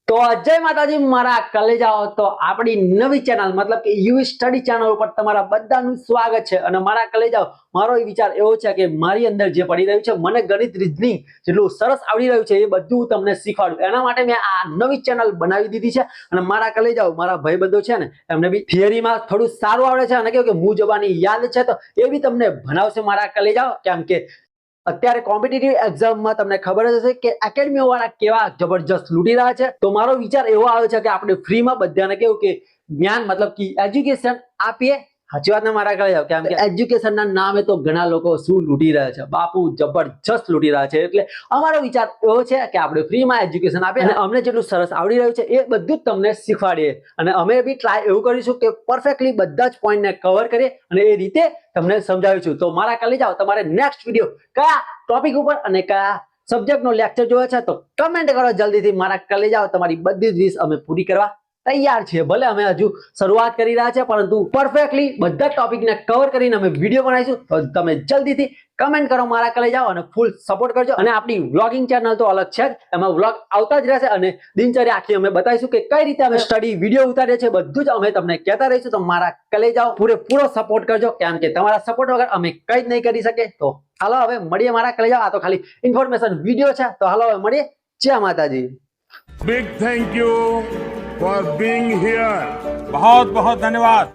તો જય માતાજી મારા કલેજાઓ તો આપણી નવી ચેનલ મતલબ કે યુવી સ્ટડી ચેનલ ઉપર તમારા બધાનું સ્વાગત છે અને મારા કલેજાઓ મારો વિચાર એવો છે કે મારી અંદર જે પડી રહ્યું છે મને ગણિત રીઝનિંગ જેટલું સરસ આવડી રહ્યું છે એ બધું તમને શીખવાડું એના માટે મેં આ નવી ચેનલ બનાવી દીધી છે અને મારા કલેજાઓ મારા ભાઈબંધો છે ને એમને બી થિયરીમાં થોડું સારું આવડે છે અને કેવું કે હું જવાની યાદ છે તો એ બી તમને ભણાવશે મારા કલેજાઓ કેમ કે અત્યારે કોમ્પિટિટિવ એક્ઝામમાં તમને ખબર જ હશે કે એકેડમી વાળા કેવા જબરજસ્ત લૂંટી રહ્યા છે તો મારો વિચાર એવો આવ્યો છે કે આપણે ફ્રીમાં બધાને કેવું કે જ્ઞાન મતલબ કે એજ્યુકેશન આપીએ સાચી વાત ને મારા કહેવાય કેમ કે એજ્યુકેશનના નામે તો ઘણા લોકો શું લૂંટી રહ્યા છે બાપુ જબરજસ્ત લૂંટી રહ્યા છે એટલે અમારો વિચાર એવો છે કે આપણે ફ્રીમાં એજ્યુકેશન આપીએ અને અમને જેટલું સરસ આવડી રહ્યું છે એ બધું જ તમને શીખવાડીએ અને અમે બી ટ્રાય એવું કરીશું કે પરફેક્ટલી બધા જ પોઈન્ટને કવર કરીએ અને એ રીતે તમને સમજાવીશું તો મારા કાલે જાઓ તમારે નેક્સ્ટ વિડીયો કયા ટોપિક ઉપર અને કયા સબ્જેક્ટનો લેક્ચર જોવે છે તો કમેન્ટ કરો જલ્દીથી મારા કાલે જાઓ તમારી બધી જ વિશ અમે પૂરી કરવા તૈયાર છે ભલે અમે હજુ શરૂઆત કરી રહ્યા છે પરંતુ પરફેક્ટલી બધા ટોપિકને કવર કરીને અમે વિડીયો બનાવીશું તો તમે જલ્દીથી કમેન્ટ કરો મારા કાલે જાઓ અને ફૂલ સપોર્ટ કરજો અને આપણી વ્લોગિંગ ચેનલ તો અલગ છે જ એમાં વ્લોગ આવતા જ રહેશે અને દિનચર્યા આખી અમે બતાવીશું કે કઈ રીતે અમે સ્ટડી વિડીયો ઉતારીએ છીએ બધું જ અમે તમને કહેતા રહીશું તો મારા કાલે જાઓ પૂરેપૂરો સપોર્ટ કરજો કેમ કે તમારા સપોર્ટ વગર અમે કંઈ જ નહીં કરી શકે તો હાલો હવે મળીએ મારા કાલે જાઓ આ તો ખાલી ઇન્ફોર્મેશન વિડીયો છે તો હાલો હવે મળીએ જય માતાજી Big thank you for being here. बहुत बहुत धन्यवाद।